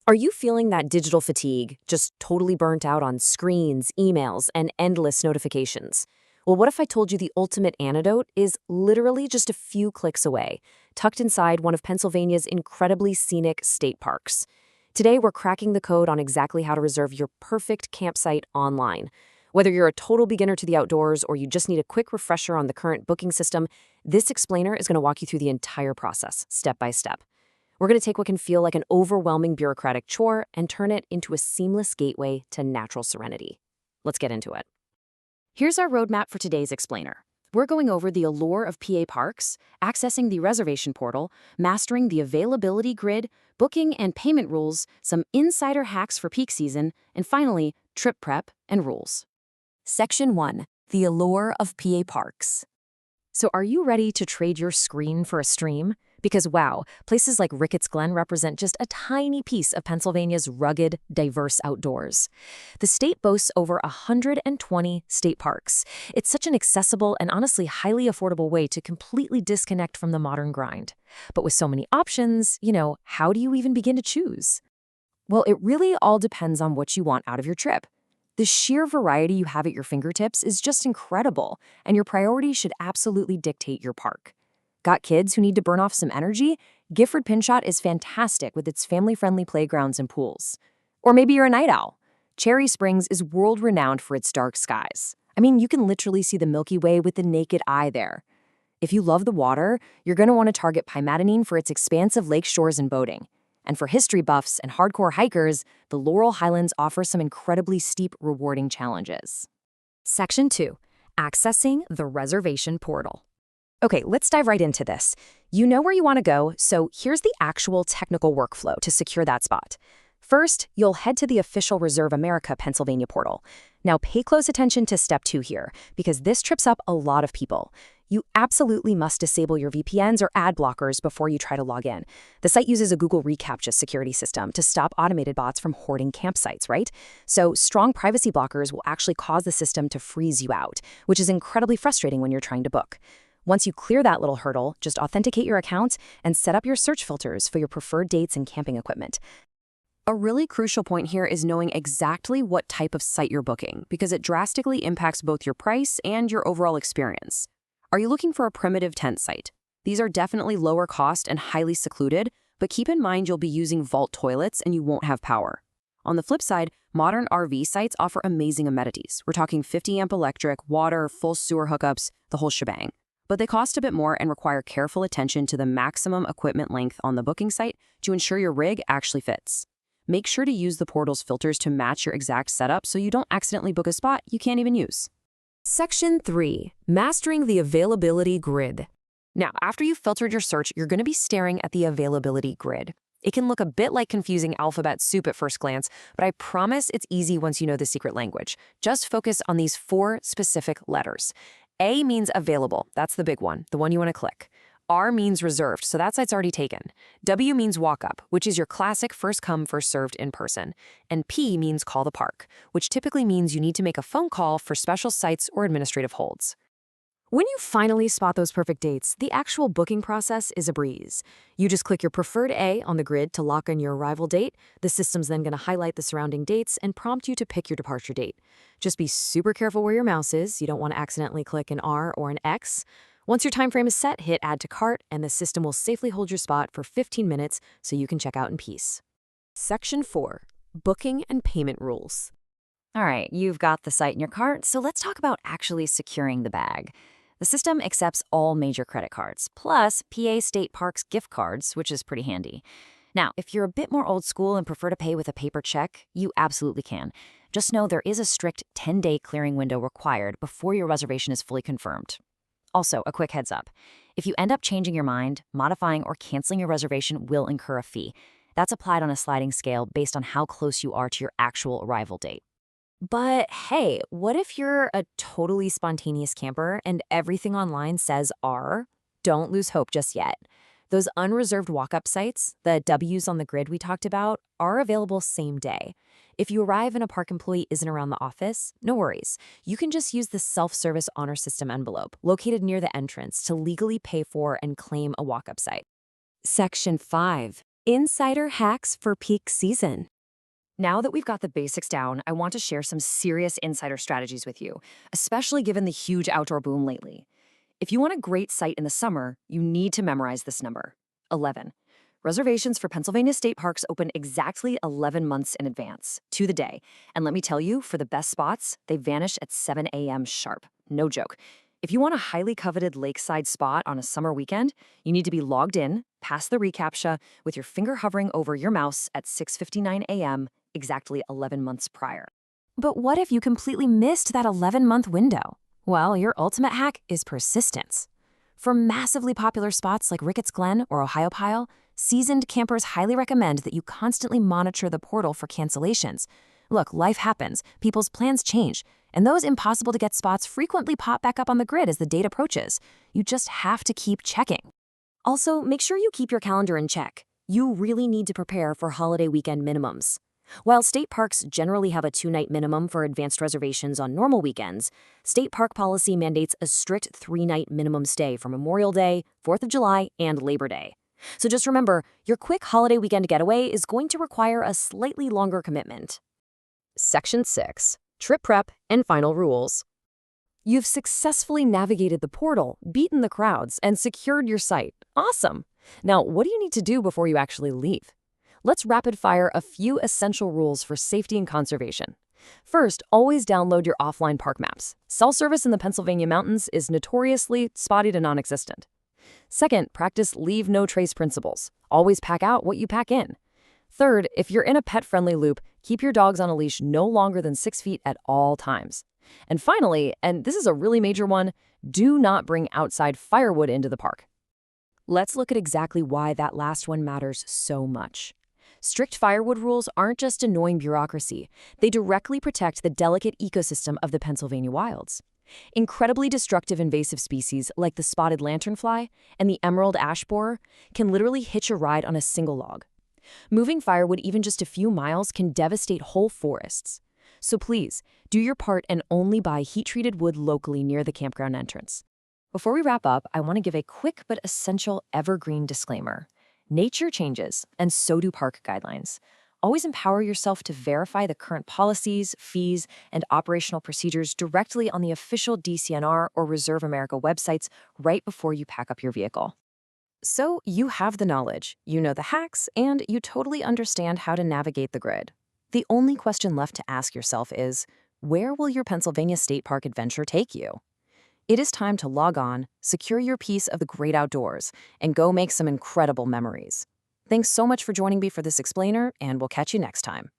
Are you feeling that digital fatigue, just totally burnt out on screens, emails, and endless notifications? Well, what if I told you the ultimate antidote is literally just a few clicks away, tucked inside one of Pennsylvania's incredibly scenic state parks? Today, we're cracking the code on exactly how to reserve your perfect campsite online. Whether you're a total beginner to the outdoors or you just need a quick refresher on the current booking system, this explainer is going to walk you through the entire process, step by step. We're going to take what can feel like an overwhelming bureaucratic chore and turn it into a seamless gateway to natural serenity. Let's get into it. Here's our roadmap for today's explainer. We're going over the allure of PA parks, accessing the reservation portal, mastering the availability grid, booking and payment rules, some insider hacks for peak season, and finally, trip prep and rules. Section 1. The allure of PA parks. So are you ready to trade your screen for a stream? Because wow, places like Ricketts Glen represent just a tiny piece of Pennsylvania's rugged, diverse outdoors. The state boasts over 120 state parks. It's such an accessible and honestly highly affordable way to completely disconnect from the modern grind. But with so many options, how do you even begin to choose? Well, it really all depends on what you want out of your trip. The sheer variety you have at your fingertips is just incredible, and your priorities should absolutely dictate your park. Got kids who need to burn off some energy? Gifford Pinchot is fantastic with its family-friendly playgrounds and pools. Or maybe you're a night owl. Cherry Springs is world-renowned for its dark skies. I mean, you can literally see the Milky Way with the naked eye there. If you love the water, you're going to want to target Pymatinine for its expansive lake shores and boating. And for history buffs and hardcore hikers, the Laurel Highlands offer some incredibly steep, rewarding challenges. Section 2. Accessing the reservation portal. Okay, let's dive right into this. You know where you want to go, so here's the actual technical workflow to secure that spot. First, you'll head to the official Reserve America Pennsylvania portal. Now pay close attention to step 2 here, because this trips up a lot of people. You absolutely must disable your VPNs or ad blockers before you try to log in. The site uses a Google reCAPTCHA security system to stop automated bots from hoarding campsites, right? So strong privacy blockers will actually cause the system to freeze you out, which is incredibly frustrating when you're trying to book. Once you clear that little hurdle, just authenticate your account and set up your search filters for your preferred dates and camping equipment. A really crucial point here is knowing exactly what type of site you're booking, because it drastically impacts both your price and your overall experience. Are you looking for a primitive tent site? These are definitely lower cost and highly secluded, but keep in mind you'll be using vault toilets and you won't have power. On the flip side, modern RV sites offer amazing amenities. We're talking 50-amp electric, water, full sewer hookups, the whole shebang. But they cost a bit more and require careful attention to the maximum equipment length on the booking site to ensure your rig actually fits. Make sure to use the portal's filters to match your exact setup so you don't accidentally book a spot you can't even use. Section 3. Mastering the availability grid. Now, after you've filtered your search, you're going to be staring at the availability grid. It can look a bit like confusing alphabet soup at first glance, but I promise it's easy once you know the secret language. Just focus on these 4 specific letters. A means available. That's the big one, the one you want to click. R means reserved, so that site's already taken. W means walk up, which is your classic first come, first served in person. And P means call the park, which typically means you need to make a phone call for special sites or administrative holds. When you finally spot those perfect dates, the actual booking process is a breeze. You just click your preferred A on the grid to lock in your arrival date. The system's then going to highlight the surrounding dates and prompt you to pick your departure date. Just be super careful where your mouse is. You don't want to accidentally click an R or an X. Once your time frame is set, hit Add to Cart, and the system will safely hold your spot for 15 minutes so you can check out in peace. Section 4. Booking and Payment Rules. All right, you've got the site in your cart, so let's talk about actually securing the bag. The system accepts all major credit cards, plus PA State Parks gift cards, which is pretty handy. Now, if you're a bit more old school and prefer to pay with a paper check, you absolutely can. Just know there is a strict 10-day clearing window required before your reservation is fully confirmed. Also, a quick heads up. If you end up changing your mind, modifying or canceling your reservation will incur a fee. That's applied on a sliding scale based on how close you are to your actual arrival date. But hey, what if you're a totally spontaneous camper and everything online says R? Don't lose hope just yet. Those unreserved walk-up sites, the W's on the grid we talked about, are available same day. If you arrive and a park employee isn't around the office, no worries. You can just use the self-service honor system envelope located near the entrance to legally pay for and claim a walk-up site. Section 5. Insider hacks for peak season. Now that we've got the basics down, I want to share some serious insider strategies with you, especially given the huge outdoor boom lately. If you want a great site in the summer, you need to memorize this number 11. Reservations for Pennsylvania state parks open exactly 11 months in advance, to the day. And let me tell you, for the best spots, they vanish at 7 a.m. sharp. No joke. If you want a highly coveted lakeside spot on a summer weekend, you need to be logged in, past the reCAPTCHA, with your finger hovering over your mouse at 6:59 a.m., exactly 11 months prior. But what if you completely missed that 11-month window? Well, your ultimate hack is persistence. For massively popular spots like Ricketts Glen or Ohio Pile, seasoned campers highly recommend that you constantly monitor the portal for cancellations. Look, life happens, people's plans change, and those impossible-to-get spots frequently pop back up on the grid as the date approaches. You just have to keep checking. Also, make sure you keep your calendar in check. You really need to prepare for holiday weekend minimums. While state parks generally have a 2-night minimum for advanced reservations on normal weekends, state park policy mandates a strict 3-night minimum stay for Memorial Day, 4th of July, and Labor Day. So just remember, your quick holiday weekend getaway is going to require a slightly longer commitment. Section 6. Trip Prep and Final Rules. You've successfully navigated the portal, beaten the crowds, and secured your site. Awesome! Now, what do you need to do before you actually leave? Let's rapid-fire a few essential rules for safety and conservation. First, always download your offline park maps. Cell service in the Pennsylvania mountains is notoriously spotty to non-existent. Second, practice leave no trace principles. Always pack out what you pack in. Third, if you're in a pet-friendly loop, keep your dogs on a leash no longer than 6 feet at all times. And finally, and this is a really major one, do not bring outside firewood into the park. Let's look at exactly why that last one matters so much. Strict firewood rules aren't just annoying bureaucracy. They directly protect the delicate ecosystem of the Pennsylvania wilds. Incredibly destructive invasive species like the spotted lanternfly and the emerald ash borer can literally hitch a ride on a single log. Moving firewood even just a few miles can devastate whole forests. So please, do your part and only buy heat-treated wood locally near the campground entrance. Before we wrap up, I want to give a quick but essential evergreen disclaimer. Nature changes, and so do park guidelines. Always empower yourself to verify the current policies, fees, and operational procedures directly on the official DCNR or Reserve America websites right before you pack up your vehicle. So you have the knowledge, you know the hacks, and you totally understand how to navigate the grid. The only question left to ask yourself is, where will your Pennsylvania State Park adventure take you? It is time to log on, secure your piece of the great outdoors, and go make some incredible memories. Thanks so much for joining me for this explainer, and we'll catch you next time.